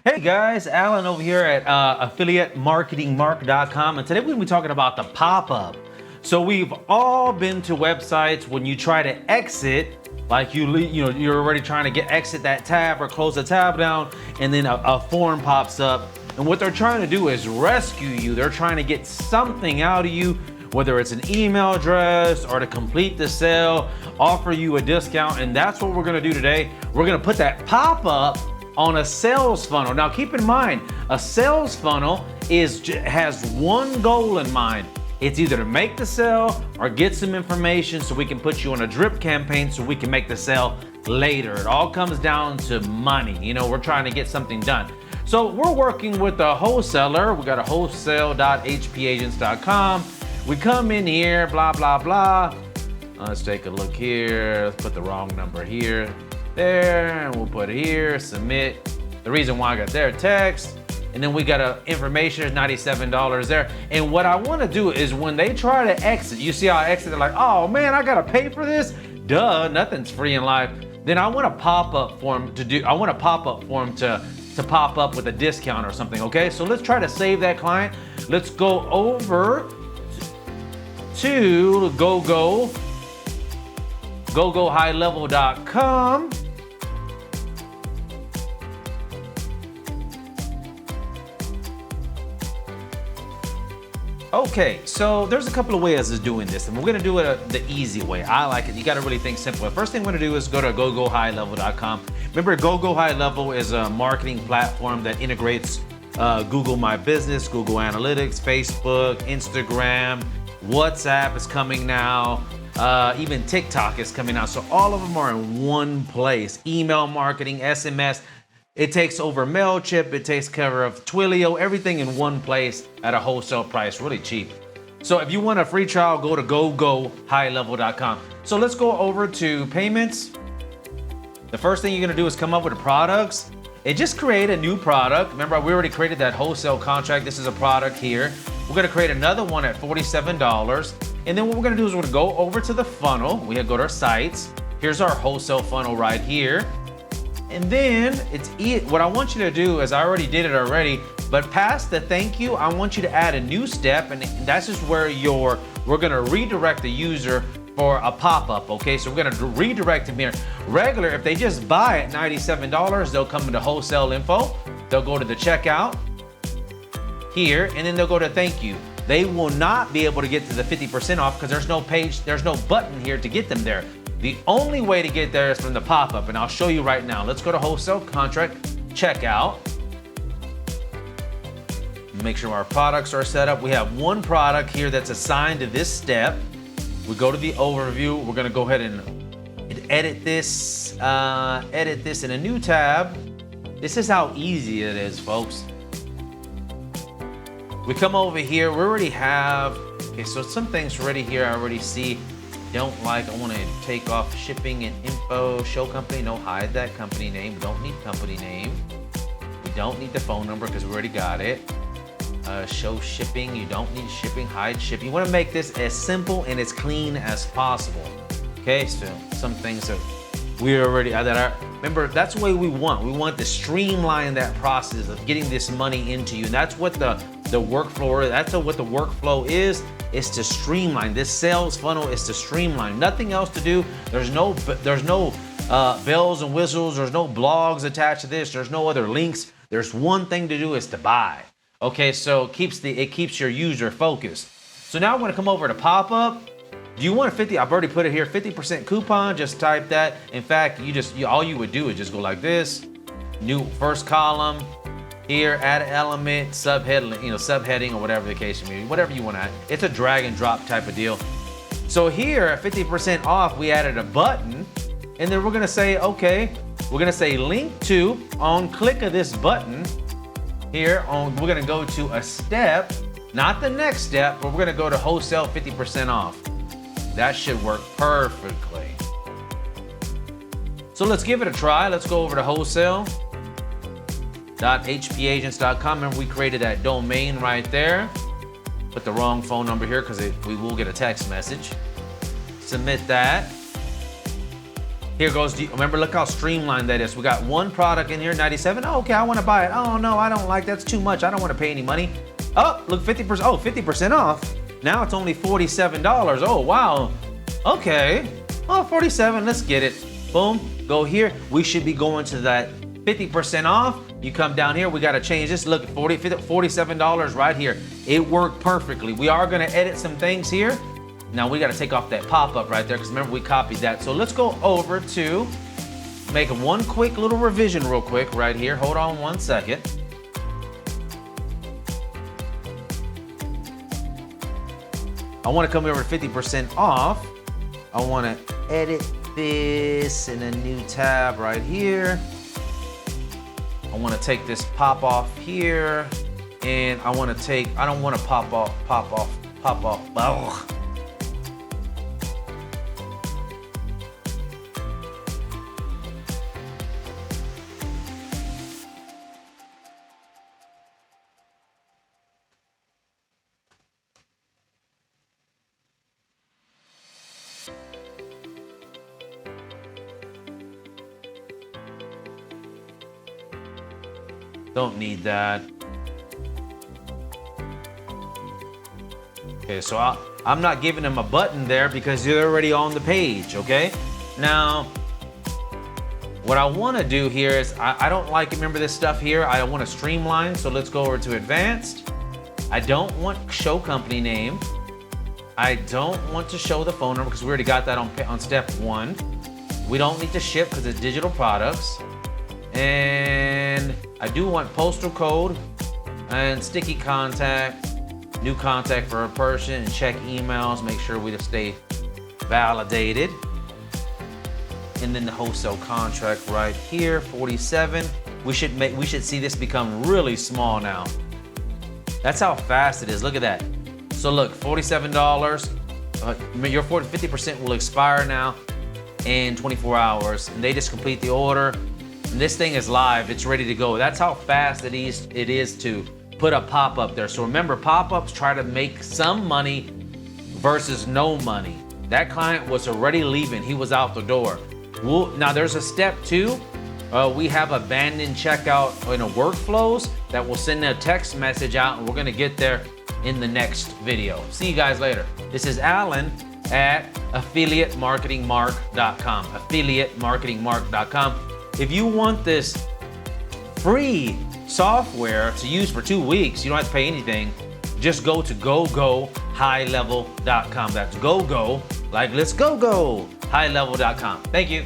Hey guys, Alan over here at affiliatemarketingmark.com, and today we're going to be talking about the pop-up. So we've all been to websites when you try to exit, like you're already trying to exit that tab or close the tab down, and then a form pops up. And what they're trying to do is rescue you. They're trying to get something out of you, whether it's an email address or to complete the sale, offer you a discount, and that's what we're going to do today. We're going to put that pop-up on a sales funnel. Now keep in mind, a sales funnel has one goal in mind. It's either to make the sale or get some information so we can put you on a drip campaign so we can make the sale later. It all comes down to money. You know, we're trying to get something done. So we're working with a wholesaler. We got a wholesale.hpagents.com. We come in here, blah, blah, blah. Let's take a look here. Let's put the wrong number here. There, and we'll put it here, submit. The reason why I got their text, and then we got information, there's $97 there. And what I want to do is when they try to exit, you see how I exit, they're like, oh man, I gotta pay for this? Duh, nothing's free in life. Then I want a pop-up form to pop up with a discount or something, okay? So let's try to save that client. Let's go over to gogohighlevel.com. Okay, so there's a couple of ways of doing this, and we're gonna do it the easy way. I like it. You gotta really think simple. The first thing we're gonna do is go to gogohighlevel.com. Remember, GoGo High Level is a marketing platform that integrates Google My Business, Google Analytics, Facebook, Instagram, WhatsApp is coming now. Even TikTok is coming out. So all of them are in one place. Email marketing, SMS. It takes over MailChimp. It takes care of Twilio, everything in one place at a wholesale price, really cheap. So if you want a free trial, go to gogohighlevel.com. So let's go over to payments. The first thing you're gonna do is come up with the products and just create a new product. Remember, we already created that wholesale contract. This is a product here. We're gonna create another one at $47. And then what we're gonna do is we're gonna go over to the funnel. We go to our sites. Here's our wholesale funnel right here. And then what I want you to do is, I already did it already, but past the thank you, I want you to add a new step, and that's just where we're gonna redirect the user for a pop-up, okay? So we're gonna redirect them here. Regular, if they just buy at $97, they'll come into wholesale info, they'll go to the checkout here, and then they'll go to thank you. They will not be able to get to the 50% off because there's no button here to get them there. The only way to get there is from the pop-up, and I'll show you right now. Let's go to wholesale contract, checkout. Make sure our products are set up. We have one product here that's assigned to this step. We go to the overview. We're gonna go ahead and edit this in a new tab. This is how easy it is, folks. We come over here, we already have, okay, so some things already here I already see. Don't like, I want to take off shipping and info, show company, no, hide that company name. We don't need company name. We don't need the phone number because we already got it. Show shipping, you don't need shipping, hide shipping. You want to make this as simple and as clean as possible. Okay, so some things that we already, remember, that's the way we want. We want to streamline that process of getting this money into you. And that's what the workflow, what the workflow is to streamline. This sales funnel is to streamline. Nothing else to do. There's no bells and whistles. There's no blogs attached to this. There's no other links. There's one thing to do, is to buy. Okay, so it keeps your user focused. So now I'm gonna come over to pop-up. Do you want a 50? I've already put it here, 50% coupon. Just type that. In fact, all you would do is just go like this. New first column. Here, add an element, subheading, or whatever the case may be, whatever you want to add. It's a drag and drop type of deal. So here, at 50% off, we added a button, and then we're gonna say, okay, we're gonna say link to, on click of this button, here, we're gonna go to a step, not the next step, but we're gonna go to wholesale 50% off. That should work perfectly. So let's give it a try. Let's go over to wholesale.hpagents.com. Remember, we created that domain right there. Put the wrong phone number here because we will get a text message. Submit that. Here goes, remember, look how streamlined that is. We got one product in here, 97. Oh, okay, I want to buy it. Oh no, I don't like that's too much. I don't want to pay any money. Oh, look, 50%. Oh, 50% off. Now it's only $47. Oh, wow. Okay. Oh, 47. Let's get it. Boom. Go here. We should be going to that 50% off. You come down here. We got to change this. Look, $47 right here. It worked perfectly. We are going to edit some things here. Now we got to take off that pop-up right there because remember we copied that. So let's go over to make one quick little revision real quick right here. Hold on one second. I want to come over to 50% off. I want to edit this in a new tab right here. I want to take this pop off here, and I want to take, I don't want to pop off. Ugh. Don't need that. Okay, so I'm not giving them a button there because they're already on the page, okay? Now, what I want to do here is, I don't like, remember this stuff here? I want to streamline, so let's go over to advanced. I don't want show company name. I don't want to show the phone number because we already got that on step 1. We don't need to ship because it's digital products. And I do want postal code and sticky contact, new contact for a person, and check emails, make sure we just stay validated. And then the wholesale contract right here, 47. We should see this become really small now. That's how fast it is. Look at that. So look, $47. Your 50% will expire now in 24 hours, and they just complete the order. And this thing is live, it's ready to go. That's how fast it is to put a pop-up there. So remember, pop-ups try to make some money versus no money. That client was already leaving, he was out the door. Now there's a step 2. We have abandoned checkout in a workflows that will send a text message out, and we're gonna get there in the next video. See you guys later. This is Alan at affiliatemarketingmark.com. affiliatemarketingmark.com. If you want this free software to use for 2 weeks, you don't have to pay anything. Just go to gogohighlevel.com. That's go, like let's go, highlevel.com. Thank you.